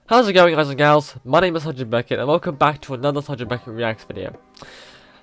How's it going, guys and gals? My name is Beckett and welcome back to another Beckett Reacts video.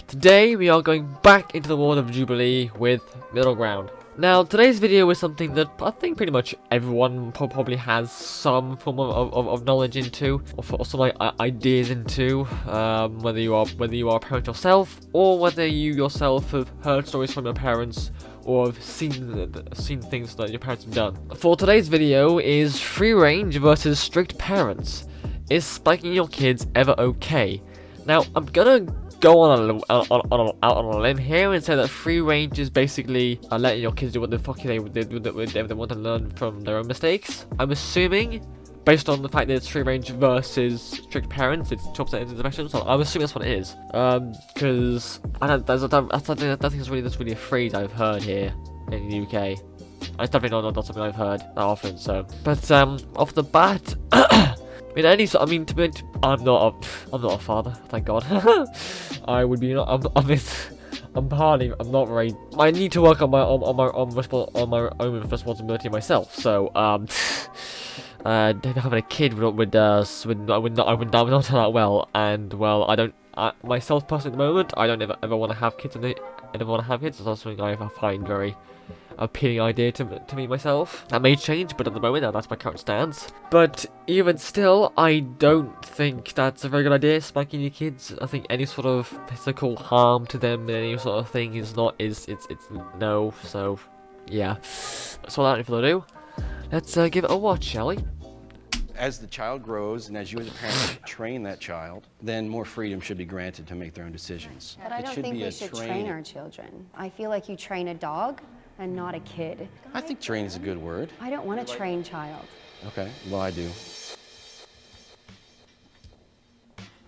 Today we are going back into the world of Jubilee with Middle Ground. Now today's video is something that I think pretty much everyone probably has some form of knowledge into, or some like, ideas into, whether you are a parent yourself, or whether you yourself have heard stories from your parents, or have seen things that your parents have done. For today's video is free range versus strict parents. Is spanking your kids ever okay? Now I'm gonna go out on a limb here and say that free range is basically letting your kids do what the fuck they want to learn from their own mistakes. I'm assuming, based on the fact that it's free range versus strict parents, it's 12% intervention, so I'm assuming that's what it is. Because I think it's really a phrase I've heard here in the UK. It's definitely not something I've heard that often. So, but off the bat, I'm not a father, thank God. I would be. I'm not very. I need to work on my own responsibility myself. So having a kid would not turn out well, and well, myself personally at the moment, I don't ever want to have kids, and I never want to have kids. It's also something I find very appealing idea to me myself. That may change, but at the moment that's my current stance. But even still, I don't think that's a very good idea, spanking your kids. I think any sort of physical harm to them, any sort of thing it's no. So yeah. So without any further ado, let's give it a watch, shall we? As the child grows, and as you as a parent train that child, then more freedom should be granted to make their own decisions. But I don't think we should train our children. I feel like you train a dog and not a kid. I think train is a good word. I don't want a trained child. Okay, well I do.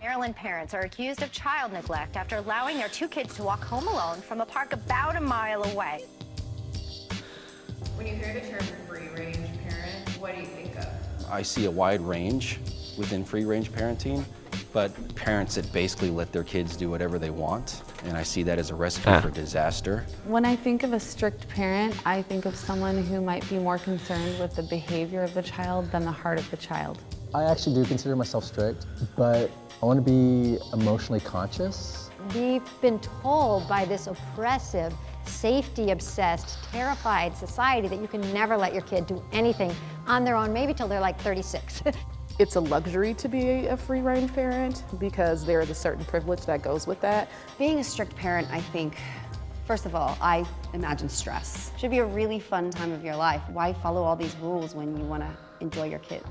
Maryland parents are accused of child neglect after allowing their two kids to walk home alone from a park about a mile away. When you hear the term free-range parent, what do you think of? I see a wide range within free-range parenting, but parents that basically let their kids do whatever they want, and I see that as a recipe for disaster. When I think of a strict parent, I think of someone who might be more concerned with the behavior of the child than the heart of the child. I actually do consider myself strict, but I want to be emotionally conscious. We've been told by this oppressive, safety-obsessed, terrified society that you can never let your kid do anything on their own, maybe till they're like 36. It's a luxury to be a free-range parent because there is a certain privilege that goes with that. Being a strict parent, I think, first of all, I imagine stress. Should be a really fun time of your life. Why follow all these rules when you want to enjoy your kids?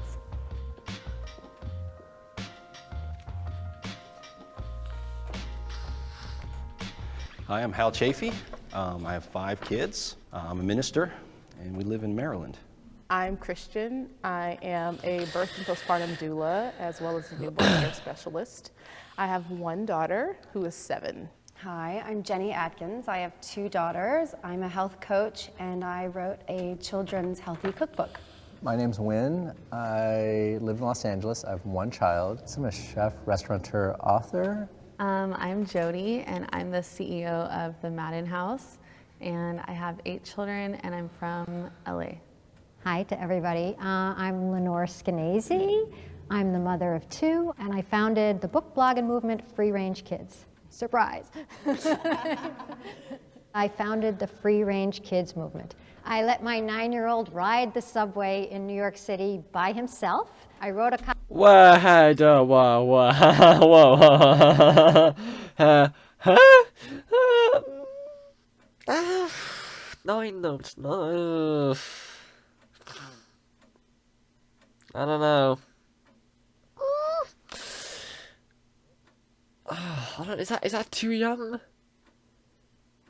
Hi, I'm Hal Chafee. I have 5 kids. I'm a minister, and we live in Maryland. I'm Christian. I am a birth and postpartum doula as well as a newborn care specialist. I have 1 daughter who is 7. Hi, I'm Jenny Atkins. I have 2 daughters. I'm a health coach, and I wrote a children's healthy cookbook. My name's Wynn. I live in Los Angeles. I have 1 child. I'm a chef, restaurateur, author. I'm Jody, and I'm the CEO of the Madden House, and I have 8 children, and I'm from LA. Hi to everybody. I'm Lenore Skenazy. I'm the mother of 2, and I founded the book, blog, and movement Free Range Kids. Surprise. I founded the Free Range Kids movement. I let my 9-year-old ride the subway in New York City by himself. I wrote a Whoa. 9 notes, no. I don't know. Is that too young?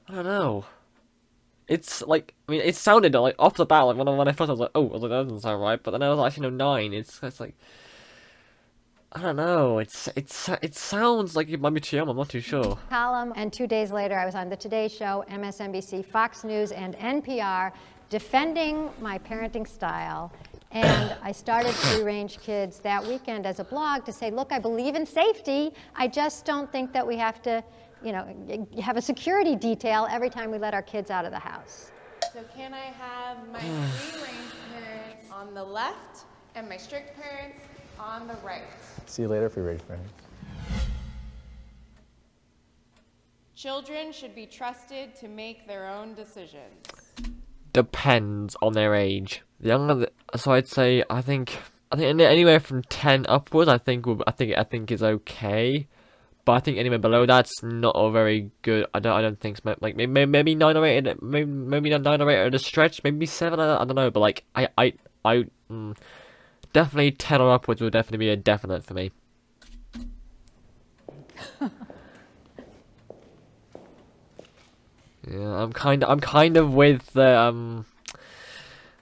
I don't know. It's like, I mean, it sounded like off the bat, like when I first I was like, oh, that doesn't sound right. But then I was like, actually, no, 9. It's like, I don't know. It sounds like it might be too young. I'm not too sure. column, and 2 days later I was on the Today Show, MSNBC, Fox News, and NPR defending my parenting style. And I started Free Range Kids that weekend as a blog to say, look, I believe in safety. I just don't think that we have to, have a security detail every time we let our kids out of the house. So can I have my free range parents on the left and my strict parents On the right. See you later, free range parents. Children should be trusted to make their own decisions. Depends on their age. The younger, so I'd say I think anywhere from 10 upwards, I think is okay. But I think anywhere below that's not a very good. I don't think so. Like maybe 9 or 8, maybe 9 or 8 at a stretch, maybe 7. I don't know. But like definitely 10 or upwards would definitely be a definite for me. Yeah, I'm kind of with the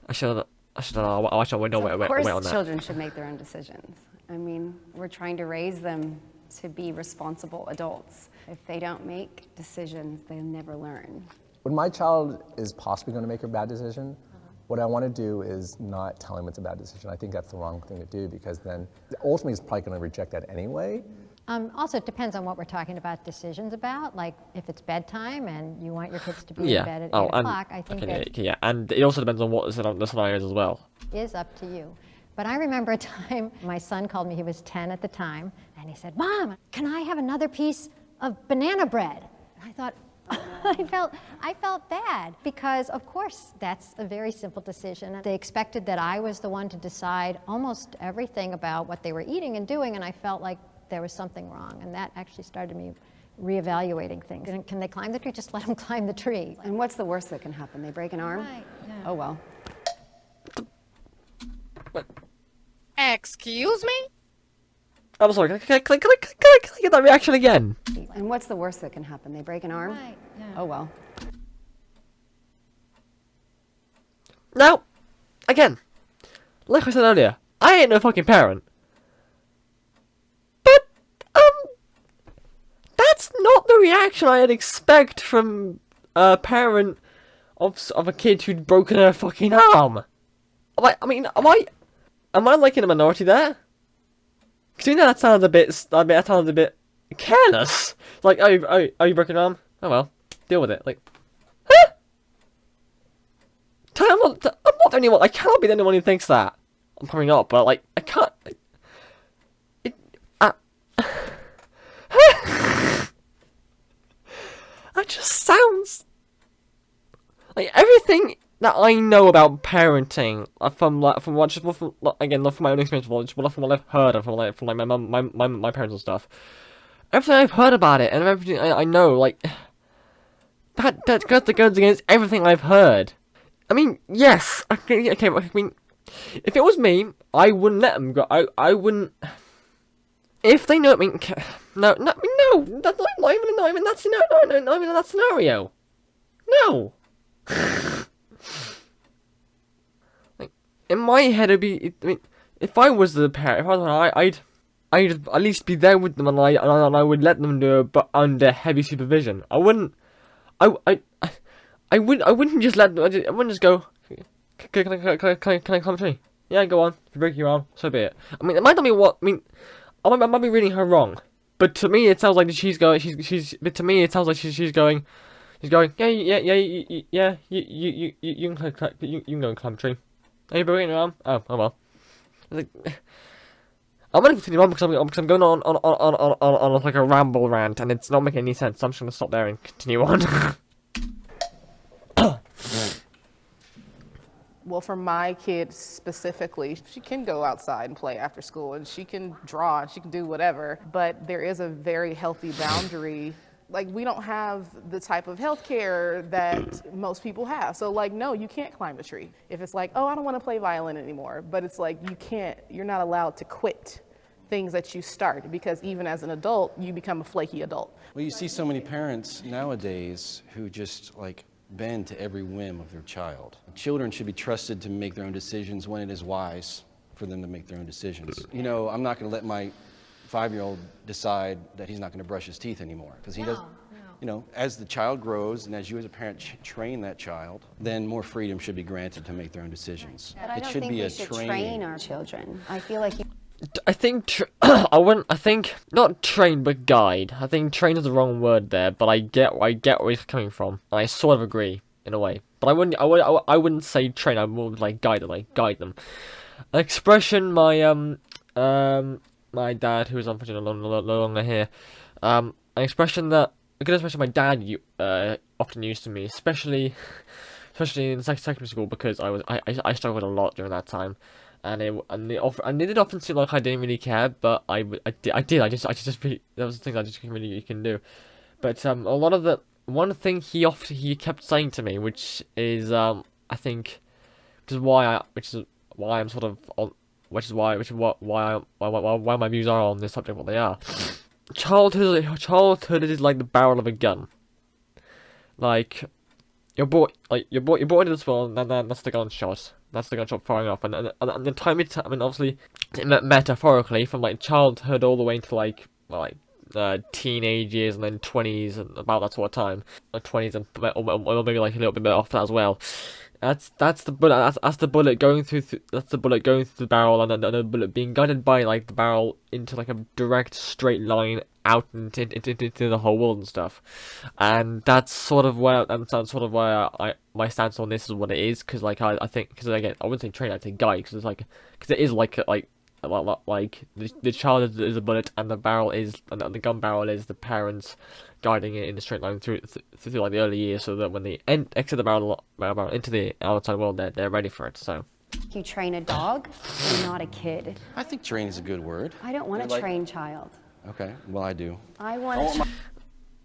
I should know. I should wait on Of course, that. children should make their own decisions. I mean, we're trying to raise them to be responsible adults. If they don't make decisions, they'll never learn. When my child is possibly going to make a bad decision, what I want to do is not tell him it's a bad decision. I think that's the wrong thing to do, because then ultimately he's probably going to reject that anyway. Also, it depends on what we're talking about decisions about. Like, if it's bedtime and you want your kids to be in bed at 8 o'clock, I think that and it also depends on what the scenario is as well. is up to you. But I remember a time my son called me, he was 10 at the time, and he said, "Mom, can I have another piece of banana bread?" And I thought, I felt bad, because of course that's a very simple decision. They expected that I was the one to decide almost everything about what they were eating and doing, and I felt like there was something wrong, and that actually started me reevaluating things. And can they climb the tree? Just let them climb the tree. And what's the worst that can happen? They break an arm? Right, yeah. Oh well. Excuse me? I'm sorry. Can I get that reaction again? And what's the worst that can happen? They break an arm? Right, yeah. Oh well. Now, again, like I said earlier, I ain't no fucking parent. But, that's not the reaction I'd expect from a parent of a kid who'd broken her fucking arm. Am I like in a minority there? Because you know that sounds a bit careless. Like, oh, you broke an arm? Oh well, deal with it. Like, huh? I'm not the only one. I cannot be the only one who thinks that. I'm probably not, but like, I can't. That just sounds like everything that I know about parenting from my own experience, from what I've heard of, from my mum, my parents and stuff. Everything I've heard about it and everything I know, like that goes against everything I've heard. I mean, yes, okay. I mean, if it was me, I wouldn't let them go. I wouldn't. If they know, I mean, no, that's not even that scenario. No. Like, in my head, it'd be. I mean, if I was the parent, I'd at least be there with them, and I would let them do it, but under heavy supervision. I wouldn't just let them. I wouldn't just go. Can I climb a tree? Yeah, go on. If you break your arm, so be it. I mean, it might not be what. I mean, I might be reading her wrong, but to me, it sounds like she's going. But to me, it sounds like she's going. She's going. Yeah. You can go and climb a tree. Are you breaking your arm? Oh well. Like, I'm gonna continue on because I'm going on like a ramble rant, and it's not making any sense. So I'm just gonna stop there and continue on. Well, for my kids specifically, she can go outside and play after school, and she can draw, and she can do whatever, but there is a very healthy boundary. Like, we don't have the type of health care that most people have. So, like, no, you can't climb a tree. If it's like, oh, I don't want to play violin anymore, but it's like, you're not allowed to quit things that you start, because even as an adult, you become a flaky adult. Well, you see so many parents nowadays who just, like, bend to every whim of their child. Children should be trusted to make their own decisions when it is wise for them to make their own decisions. You know, I'm not going to let my 5-year-old decide that he's not going to brush his teeth anymore, because he doesn't. You know, as the child grows and as you as a parent train that child, then more freedom should be granted to make their own decisions. But I don't think we should train our children. I feel like I think not train but guide. I think train is the wrong word there, but I get where he's coming from, and I sort of agree in a way. But I wouldn't say train. I would like guide them. An expression my my dad, who is unfortunately no longer here, an expression that a good expression my dad often used to me, especially in secondary school, because I struggled a lot during that time, and it did often seem like I didn't really care, but I just really, that was the thing I just couldn't really can do. But a lot of the one thing he kept saying to me, which is I think, which is why I'm sort of on, why my views are on this subject what they are. Childhood is like the barrel of a gun. Like you're brought into this world, and then that's the gunshot. That's the gunshot firing off, and the time I mean, obviously, metaphorically, from like childhood all the way into like teenage years, and then 20s, and about that sort of time, like 20s, and or maybe like a little bit after that as well. That's the bullet. That's the bullet going through. That's the bullet going through the barrel, and the bullet being guided by like the barrel into like a direct straight line out into the whole world and stuff. And that's sort of where my stance on this is what it is, because like I think, because again, I wouldn't say train, I'd say guide, because it is like the child is a bullet, and the the gun barrel is the parents guiding it in a straight line through like the early years, so that when they exit the barrel into the outside world, they're ready for it. So You train a dog, you're not a kid. I think train is a good word. I don't want a trained child. Okay, well I do. I want to.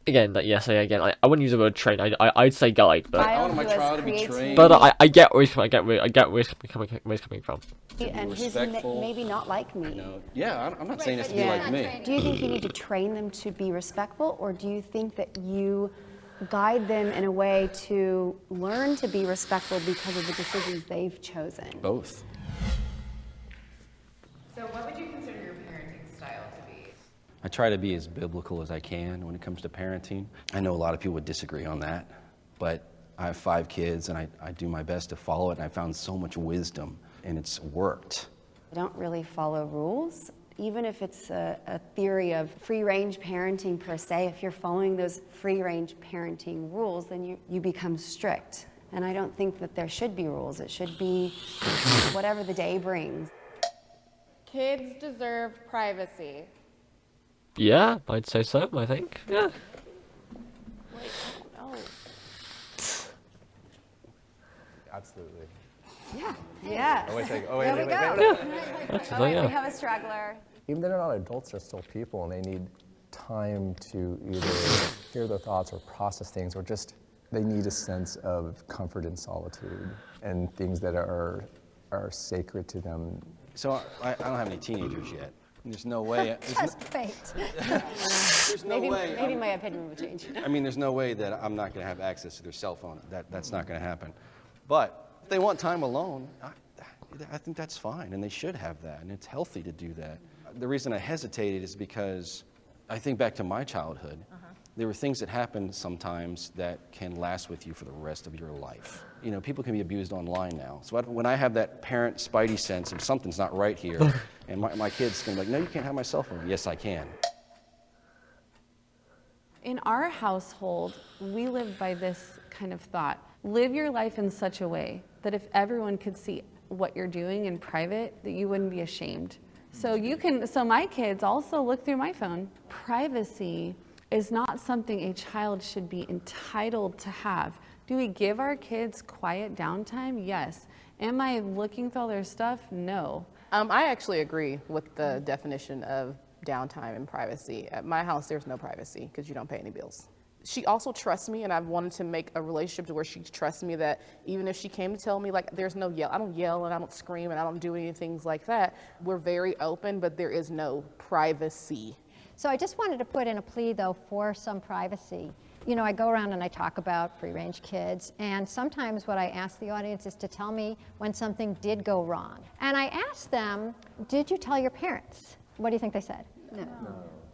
again, I wouldn't use the word train. I'd say guide, but I want my child to be trained. but I get where he's coming from. And who's maybe not like me. No. Yeah, I'm not saying it's to be like me. Do you think you need to train them to be respectful, or do you think that you guide them in a way to learn to be respectful because of the decisions they've chosen? Both. So what would you consider your parenting style to be? I try to be as biblical as I can when it comes to parenting. I know a lot of people would disagree on that, but I have 5 kids, and I do my best to follow it, and I found so much wisdom, and it's worked. I don't really follow rules. Even if it's a theory of free-range parenting per se, if you're following those free-range parenting rules, then you become strict. And I don't think that there should be rules. It should be whatever the day brings. Kids deserve privacy. Yeah, I'd say so. I think. Yeah. Wait, oh no. Absolutely. Yeah. Yeah. Oh, wait, There wait, we wait, go. That's All right, yeah. we have a straggler. Even though they're not adults, they're still people, and they need time to either hear their thoughts or process things, or just they need a sense of comfort and solitude and things that are sacred to them. So I don't have any teenagers yet. There's no way. Just wait. There's no way. Maybe my opinion will change. I mean, there's no way that I'm not going to have access to their cell phone. That's not going to happen. But if they want time alone, I think that's fine, and they should have that, and it's healthy to do that. The reason I hesitated is because I think back to my childhood. There were things that happened sometimes that can last with you for the rest of your life. You know, people can be abused online now. So when I have that parent spidey sense of something's not right here, and my kid's going to be like, no, you can't have my cell phone. Yes, I can. In our household, we live by this kind of thought. Live your life in such a way that if everyone could see what you're doing in private, that you wouldn't be ashamed. So my kids also look through my phone. Privacy is not something a child should be entitled to have. Do we give our kids quiet downtime? Yes. Am I looking through all their stuff? No. I actually agree with the definition of downtime and privacy. At my house, there's no privacy because you don't pay any bills. She also trusts me, and I've wanted to make a relationship to where she trusts me that even if she came to tell me, like, there's no yell, I don't yell and I don't scream and I don't do any things like that. We're very open, but there is no privacy. So I just wanted to put in a plea, though, for some privacy. You know, I go around and I talk about free-range kids, and sometimes what I ask the audience is to tell me when something did go wrong. And I asked them, did you tell your parents? What do you think they said? No.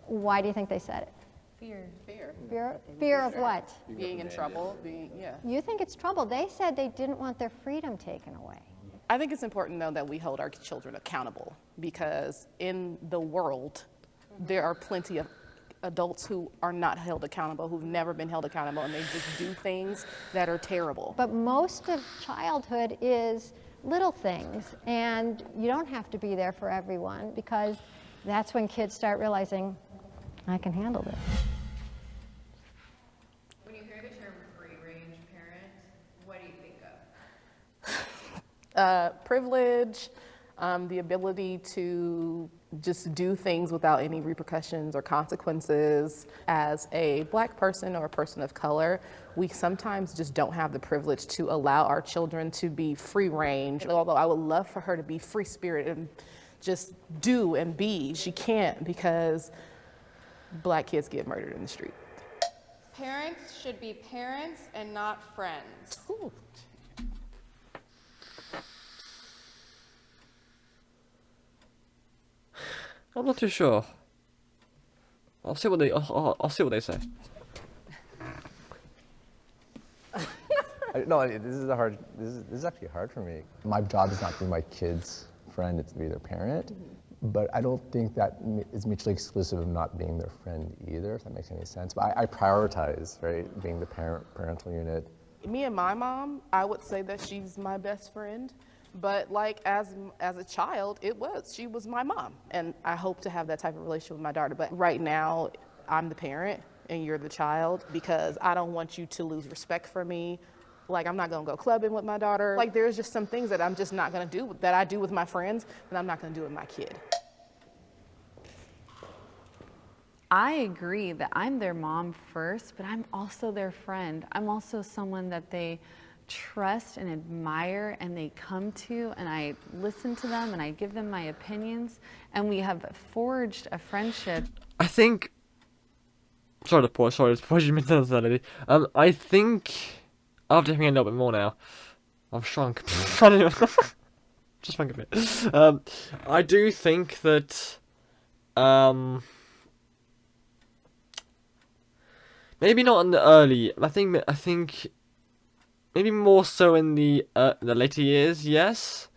Why do you think they said it? Fear of what? Being in trouble, yeah. You think it's trouble. They said they didn't want their freedom taken away. I think it's important, though, that we hold our children accountable, because in the world, there are plenty of adults who are not held accountable, who've never been held accountable, and they just do things that are terrible. But most of childhood is little things, and you don't have to be there for everyone, because that's when kids start realizing, I can handle this. When you hear the term free-range parent, what do you think of? Privilege, the ability to just do things without any repercussions or consequences. As a Black person or a person of color, we sometimes just don't have the privilege to allow our children to be free range. Although I would love for her to be free spirited and just do and be, she can't, because Black kids get murdered in the street. Parents should be parents and not friends. Ooh. I'm not too sure. I'll see what they. I'll see what they say. No, this is a hard. This is actually hard for me. My job is not to be my kid's friend; it's to be their parent. But I don't think that is mutually exclusive of not being their friend either, if that makes any sense. But I prioritize, right, being the parental unit. Me and my mom, I would say that she's my best friend. But like as a child, she was my mom. And I hope to have that type of relationship with my daughter. But right now, I'm the parent and you're the child, because I don't want you to lose respect for me. Like, I'm not gonna go clubbing with my daughter. Like, there's just some things that I'm just not gonna do, that I do with my friends, that I'm not gonna do with my kid. I agree that I'm their mom first, but I'm also their friend. I'm also someone that they trust and admire, and they come to, and I listen to them, and I give them my opinions, and we have forged a friendship. I think. Sorry to pause you mentioned that. I think after hearing a little bit more now, I've shrunk. Just shrunk a bit. I do think that. Maybe not in the early. I think. Maybe more so in the later years, yes.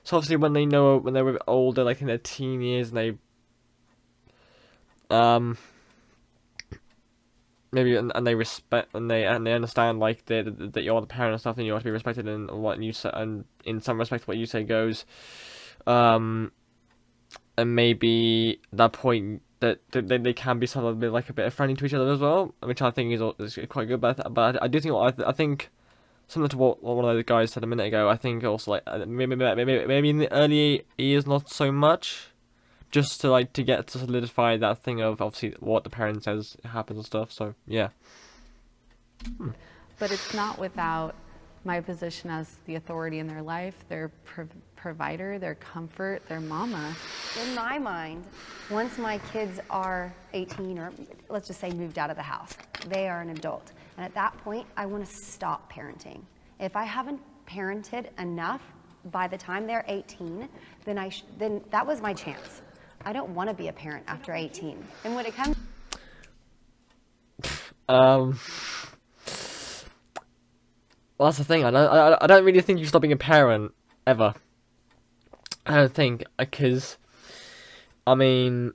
So obviously when they were a bit older, like in their teen years, and they maybe and they respect and they understand like that you're the parent and stuff, and you have to be respected in what you say, and in some respect what you say goes. And maybe at that point that they can be sort of a bit friendly to each other as well, which I think is quite good. But I do think I think. Similar to what one of those guys said a minute ago, I think also like maybe in the early years not so much, just to get to solidify that thing of obviously what the parent says happens and stuff. So yeah. But it's not without my position as the authority in their life, their provider, their comfort, their mama. In my mind, once my kids are 18, or let's just say moved out of the house, they are an adult. And at that point, I want to stop parenting. If I haven't parented enough by the time they're 18, then that was my chance. I don't want to be a parent after 18. And when it comes... Well, that's the thing. I don't really think you stop being a parent ever. I don't think, because I mean,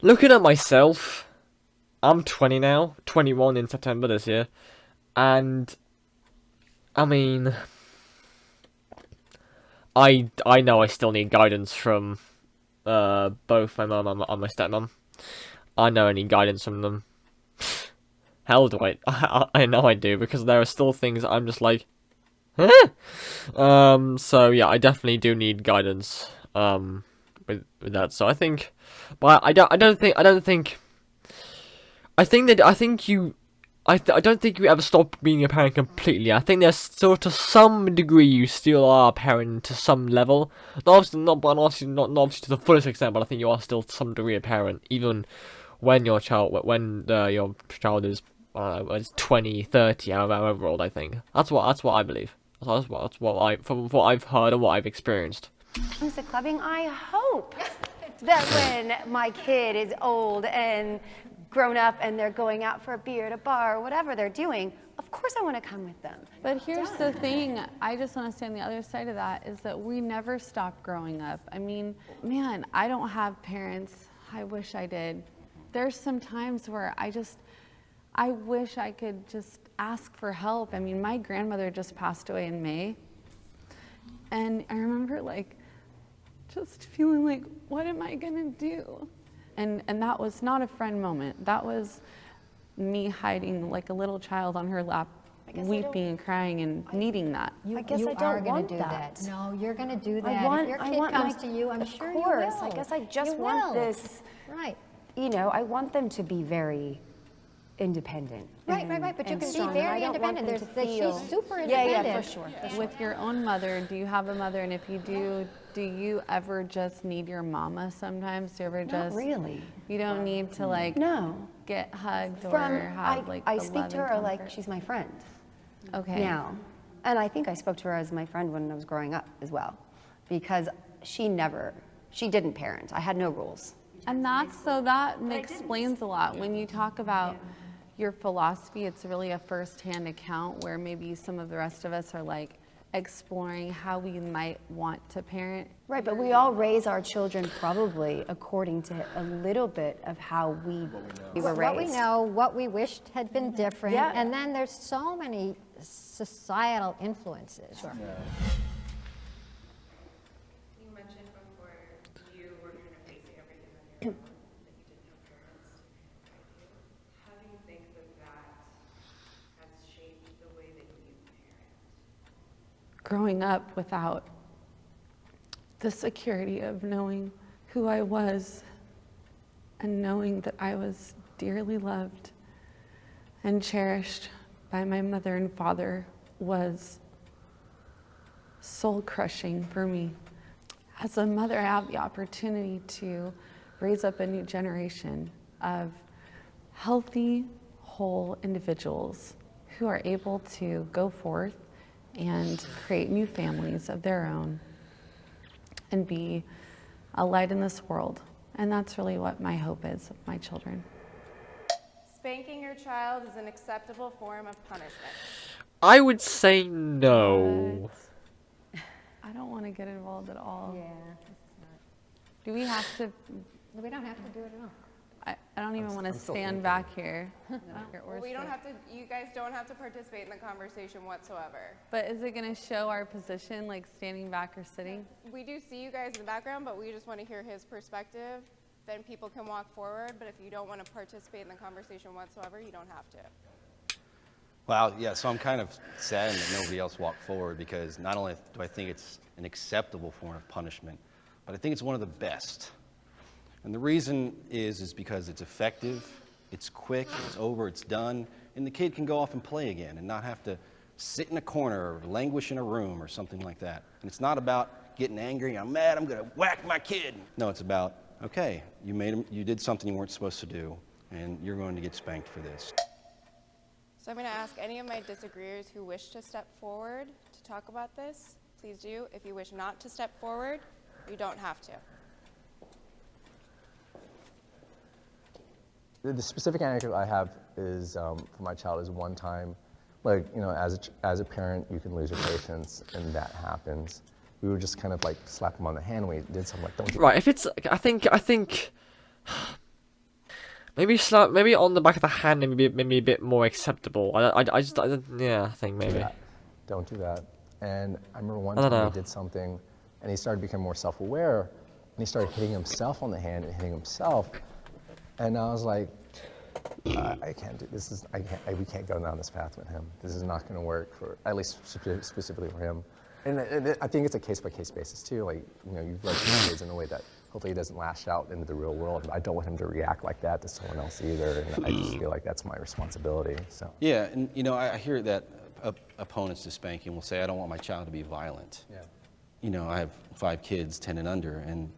looking at myself, I'm 20 now, 21 in September this year, and I mean, I know I still need guidance from both my mum and my stepmom. I know I need guidance from them. Hell do I know I do, because there are still things I'm just like, huh? So yeah, I definitely do need guidance with that. So I think, but I don't think you ever stop being a parent completely. I think there's still, to some degree, you still are a parent to some level. Obviously not to the fullest extent, but I think you are still to some degree a parent, even when your child is, it's 20, 30, however old. I think that's what I believe. That's what from what I've heard and what I've experienced. Comes to clubbing, I hope that when my kid is old and grown up and they're going out for a beer at a bar or whatever they're doing, of course I want to come with them. But here's the thing, I just want to say on the other side of that is that we never stop growing up. I mean, man, I don't have parents. I wish I did. There's some times where I wish I could just ask for help. I mean, my grandmother just passed away in May. And I remember like just feeling like, what am I gonna do? And that was not a friend moment. That was me hiding like a little child on her lap, weeping and crying and needing that. You, I guess you I are don't going want to do that. No, you're going to do that. I want, if your I kid want comes my, to you, I'm of sure course. you will. I guess I just You want will. this. Right. You know, I want them to be very independent. Right, but you and can be strong. very I don't want independent. them to feel- She's super Yeah, independent. for sure. With your own mother, do you have a mother? And if you do you ever just need your mama sometimes? Do you ever Not just really. You don't need to like No. get hugged or From have like I the speak love to and her like comfort? she's my friend Okay. now, and I think I spoke to her as my friend when I was growing up as well, because she didn't parent. I had no rules. And that explains a lot. When you talk about your philosophy, it's really a first-hand account where maybe some of the rest of us are like exploring how we might want to parent. Right, but we all raise our children probably according to a little bit of how we were raised. What we know, what we wished had been different, Yeah. and then there's so many societal influences. Sure. You mentioned before you were kind of facing everything on your own, that you didn't have parents to guide you. How do you think that has shaped the way that you parent? Growing up without the security of knowing who I was and knowing that I was dearly loved and cherished by my mother and father was soul-crushing for me. As a mother, I have the opportunity to raise up a new generation of healthy, whole individuals who are able to go forth and create new families of their own and be a light in this world. And that's really what my hope is of my children. Spanking your child is an acceptable form of punishment. I would say no. I don't want to get involved at all. Yeah. Do we have to? We don't have to do it at all. I don't even want to still stand thinking. back here. Well, we don't have to, you guys don't have to participate in the conversation whatsoever. But is it going to show our position, like standing back or sitting? We do see you guys in the background, but we just want to hear his perspective. Then people can walk forward, but if you don't want to participate in the conversation whatsoever, you don't have to. Well, yeah, so I'm kind of saddened that nobody else walked forward, because not only do I think it's an acceptable form of punishment, but I think it's one of the best. And the reason is because it's effective, it's quick, it's over, it's done, and the kid can go off and play again and not have to sit in a corner or languish in a room or something like that. And it's not about getting angry, I'm mad, I'm gonna whack my kid. No, it's about, okay, you did something you weren't supposed to do, and you're going to get spanked for this. So I'm going to ask any of my disagreeers who wish to step forward to talk about this, please do. If you wish not to step forward, you don't have to. The specific anecdote I have is for my child is one time, like, you know, as a parent, you can lose your patience, and that happens. We would just kind of like slap him on the hand when we did something like, don't do Right, if it's, I think, maybe on the back of the hand, maybe a bit more acceptable. I think maybe. that. Don't do that. And I remember one I don't time know. he did something, and he started becoming more self-aware, and he started hitting himself on the hand and hitting himself. And I was like, I can't do this. We can't go down this path with him. This is not going to work for, at least specifically for him. And I think it's a case-by-case basis too. Like, you know, you've raised your kids in a way that hopefully he doesn't lash out into the real world. I don't want him to react like that to someone else either. And I just feel like that's my responsibility. So. Yeah, and you know, I hear that opponents to spanking will say, I don't want my child to be violent. Yeah. You know, I have 5 kids, 10 and under, and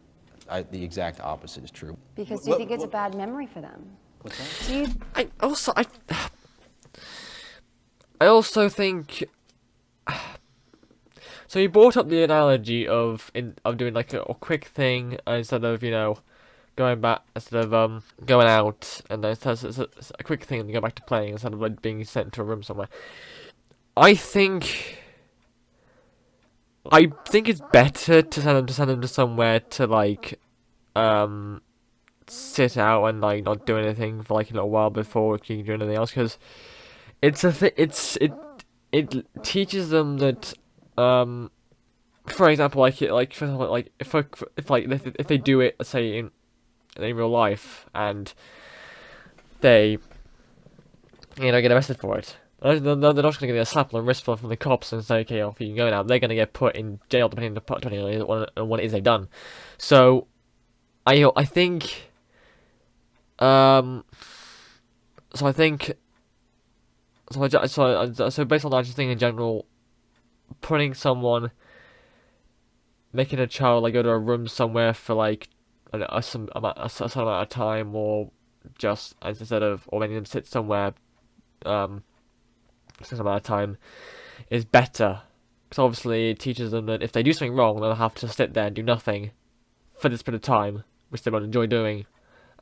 the exact opposite is true. Because do you think it's a bad memory for them? What's that? Do you? I also think. So you brought up the analogy of doing like a quick thing instead of, you know, going back, instead of going out, and then it's a quick thing and you go back to playing instead of like being sent to a room somewhere. I think it's better to send them to somewhere to like sit out and like not do anything for like a little while before you can do anything else, because it's a it teaches them that for example, for example, like if they do it, say in real life, and they get arrested for it. They're not just gonna get a slap on the wrist from the cops and say, okay, off you can go now. They're gonna get put in jail depending on what it is they've done. So, I think, so I think, so based on that, I just think in general, making a child like go to a room somewhere for like a certain amount of time, or just instead of or making them sit somewhere a certain amount of time is better, because obviously it teaches them that if they do something wrong, they'll have to sit there and do nothing for this period of time, which they won't enjoy doing,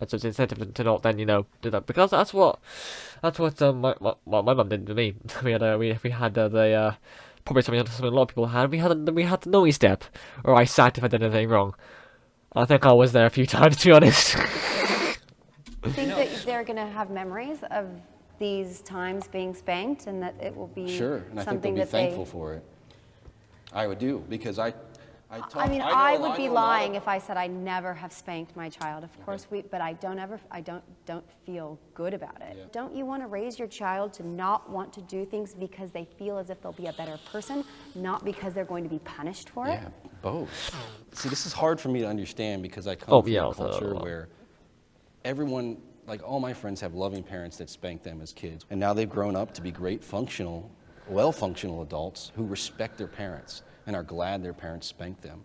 and so it's an incentive to not then do that, because that's what my mum did to me. We had the probably something a lot of people had. We had the noise step, or I sat if I did anything wrong. I think I was there a few times, to be honest. I think that they're going to have memories of these times being spanked, and that it will be Sure, and I think they'll something be that thankful for it. I would do, because I would be lying if I said I never have spanked my child. Of course but I don't feel good about it. Yeah. Don't you want to raise your child to not want to do things because they feel as if they'll be a better person, not because they're going to be punished for it? Yeah, both. See, this is hard for me to understand, because I come from a culture where everyone, like all my friends, have loving parents that spank them as kids, and now they've grown up to be great well-functional adults who respect their parents and are glad their parents spanked them.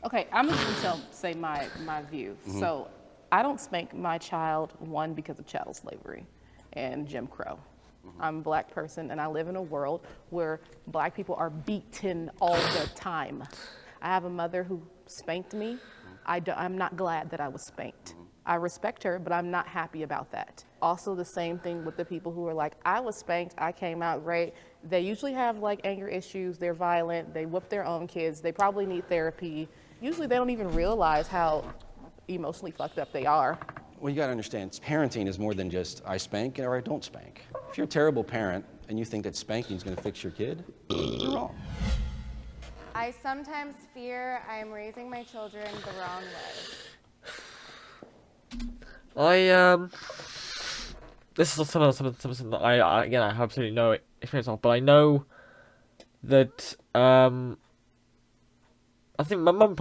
Okay, I'm just going to say my view. Mm-hmm. So I don't spank my child, one, because of chattel slavery and Jim Crow. Mm-hmm. I'm a black person, and I live in a world where black people are beaten all the time. I have a mother who spanked me. I'm not glad that I was spanked. I respect her, but I'm not happy about that. Also, the same thing with the people who are like, I was spanked, I came out great. They usually have like anger issues, they're violent, they whoop their own kids, they probably need therapy. Usually they don't even realize how emotionally fucked up they are. Well, you gotta understand, parenting is more than just I spank or I don't spank. If you're a terrible parent and you think that spanking is gonna fix your kid, you're wrong. I sometimes fear I'm raising my children the wrong way. This is something that I have absolutely no experience of, but I know that I think my mum's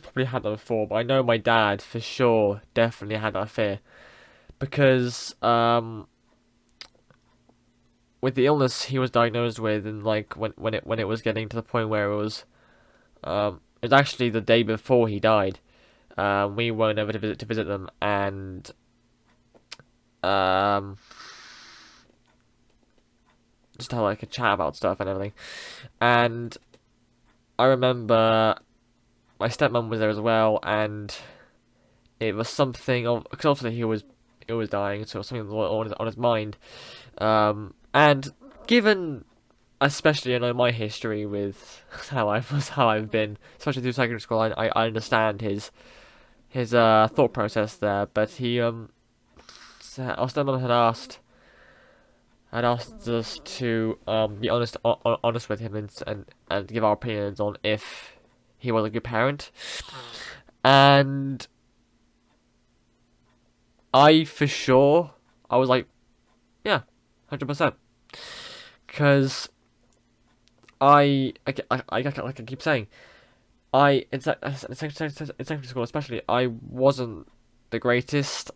probably had that before, but I know my dad for sure definitely had that fear, because with the illness he was diagnosed with, and like when it was getting to the point where it was actually the day before he died. We weren't able to visit them, and just have like a chat about stuff and everything. And I remember my stepmom was there as well, and it was something of, because obviously he was dying, so it was something on his mind. And given, especially my history with how I've been, especially through secondary school, I understand his thought process there, but our stepmom had asked us to be honest with him and give our opinions on if he was a good parent, and I was like, yeah, 100%, because I keep saying, in secondary school especially, I wasn't the greatest.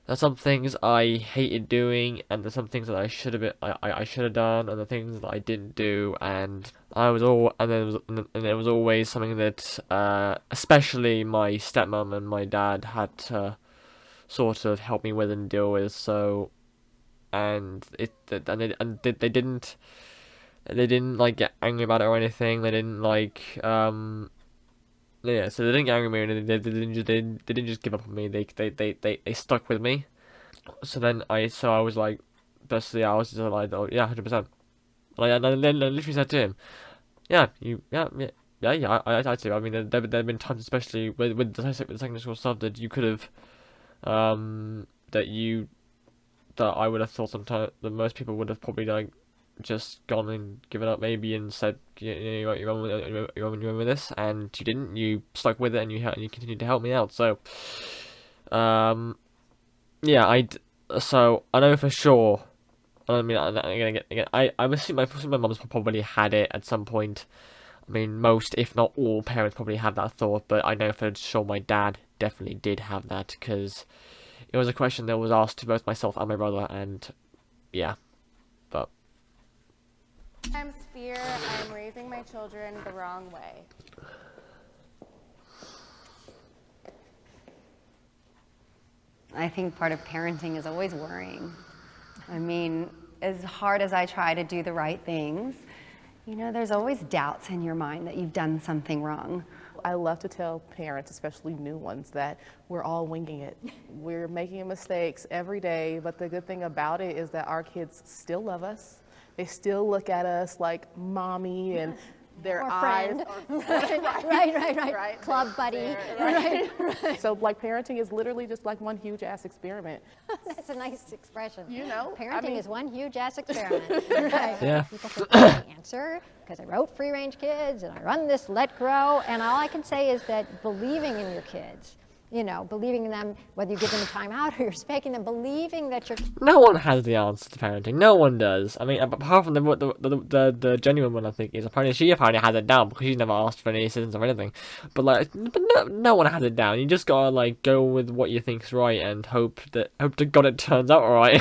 There's some things I hated doing, and there's some things that I should have done, and the things that I didn't do, and there was always something that especially my stepmom and my dad had to sort of help me with and deal with. So, they didn't like get angry about it or anything. They didn't like so they didn't get angry at me, and they didn't just give up on me. They stuck with me. So I was like, basically I was just like, oh yeah, 100%. And I literally said to him, I do. I mean, there've been times, especially with the secondary school stuff, that you could have that you that I would have thought sometimes that most people would have probably like just gone and given up maybe and said, you know, you remember this, and you didn't. You stuck with it, and you continued to help me out. So, yeah, so I know for sure. I mean, again, I'm assuming my mum's probably had it at some point. I mean, most, if not all, parents probably have that thought, but I know for sure my dad definitely did have that, because it was a question that was asked to both myself and my brother, and yeah, but... Sometimes fear I'm raising my children the wrong way. I think part of parenting is always worrying. I mean, as hard as I try to do the right things, you know, there's always doubts in your mind that you've done something wrong. I love to tell parents, especially new ones, that we're all winging it. We're making mistakes every day, but the good thing about it is that our kids still love us. They still look at us like mommy, and their Or eyes friend. are Right. Club buddy. Right. So like parenting is literally just like one huge ass experiment. That's a nice expression. You know, Parenting is one huge ass experiment. Right. Yeah. People think that's the answer because I wrote Free Range Kids and I run this Let Grow, and all I can say is that believing in your kids, you know, believing in them, whether you give them a time out or you're spanking them, believing that you're... No one has the answer to parenting. No one does. I mean, apart from the genuine one, I think, is apparently she has it down because she's never asked for any assistance or anything. But no one has it down. You just gotta like go with what you think's right and hope to God it turns out alright.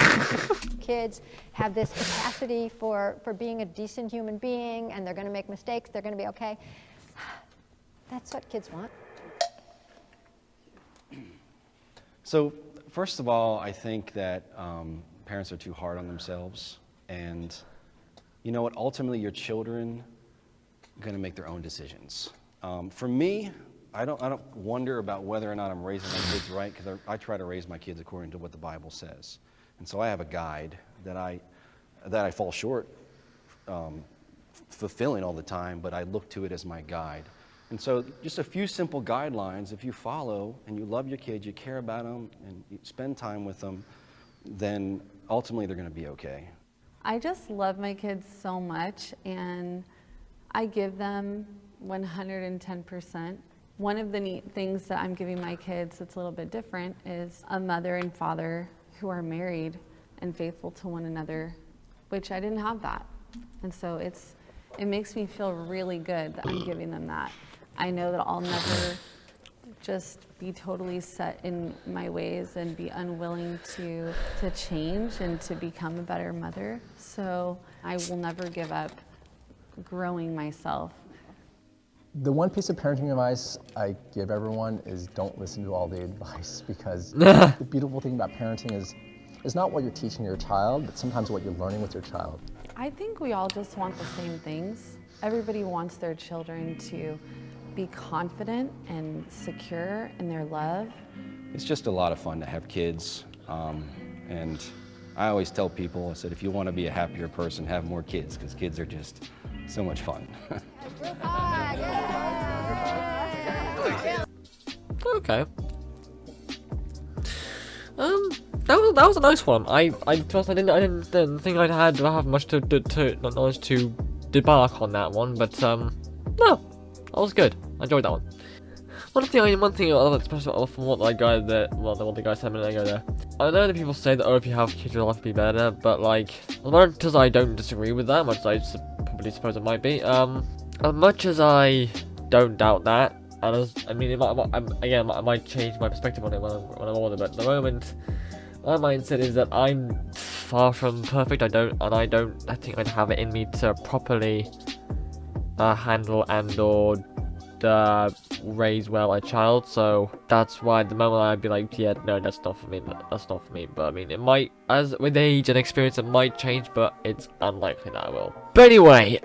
Kids have this capacity for being a decent human being, and they're going to make mistakes. They're going to be okay. That's what kids want. So, first of all, I think that parents are too hard on themselves. And you know what? Ultimately, your children are going to make their own decisions. For me, I don't wonder about whether or not I'm raising my kids right, because I try to raise my kids according to what the Bible says. And so I have a guide that I fall short fulfilling all the time, but I look to it as my guide. And so just a few simple guidelines, if you follow and you love your kids, you care about them, and you spend time with them, then ultimately they're going to be okay. I just love my kids so much, and I give them 110%. One of the neat things that I'm giving my kids that's a little bit different is a mother and father who are married and faithful to one another, which I didn't have that. And so it makes me feel really good that I'm giving them that. I know that I'll never just be totally set in my ways and be unwilling to change and to become a better mother. So I will never give up growing myself. The one piece of parenting advice I give everyone is don't listen to all the advice, because the beautiful thing about parenting is not what you're teaching your child, but sometimes what you're learning with your child. I think we all just want the same things. Everybody wants their children to be confident and secure in their love. It's just a lot of fun to have kids. And I always tell people, I said, if you want to be a happier person, have more kids, because kids are just so much fun. Okay. That was a nice one. I didn't think I'd have much knowledge to debark on that one, but no, that was good. I enjoyed that one. One thing I love especially from what the guy said a minute ago there. I know that people say that, oh, if you have kids, your life will be better, but like, as much as I don't disagree with that, much as I probably suppose it might be, as much as I don't doubt that, and I mean, I might change my perspective on it when I'm older, but at the moment, my mindset is that I'm far from perfect. I think I'd have it in me to properly handle and/or raise well a child, so that's why at the moment I'd be like, yeah, no, that's not for me, but I mean, it might, as with age and experience, it might change, but it's unlikely that I will. But anyway,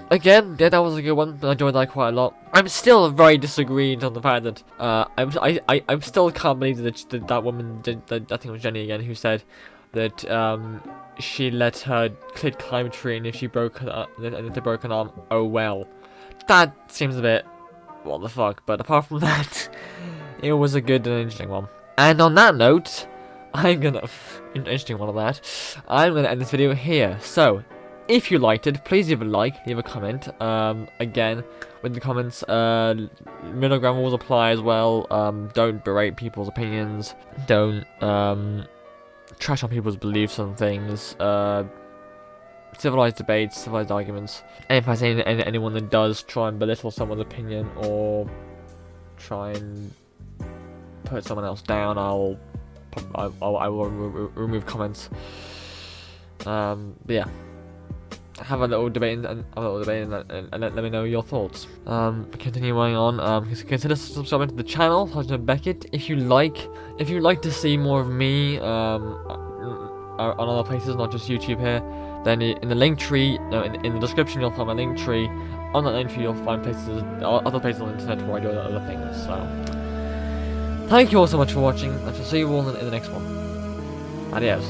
again, yeah, that was a good one. I enjoyed that quite a lot. I'm still very disagreeing on the fact that I still can't believe that woman did, I think it was Jenny again, who said that she let her kid climb a tree, and if she broke an arm, oh well. That seems a bit what the fuck, but apart from that, it was a good and interesting one. And on that note, I'm gonna interesting one of that. I'm gonna end this video here. So, if you liked it, please leave a like, leave a comment. Again, with the comments, middle ground rules apply as well. Don't berate people's opinions. Don't trash on people's beliefs on things. Civilized debates, civilized arguments. And if I say anyone that does try and belittle someone's opinion or try and put someone else down, I will remove comments. But yeah, have a little debate and let me know your thoughts. Continuing on, consider subscribing to the channel, Sergeant Beckett, if you like to see more of me on other places, not just YouTube here. Then in the link tree, no, in the description you'll find my link tree. On that link tree you'll find other places on the internet where I do other things. So, thank you all so much for watching. I shall see you all in the next one. Adios.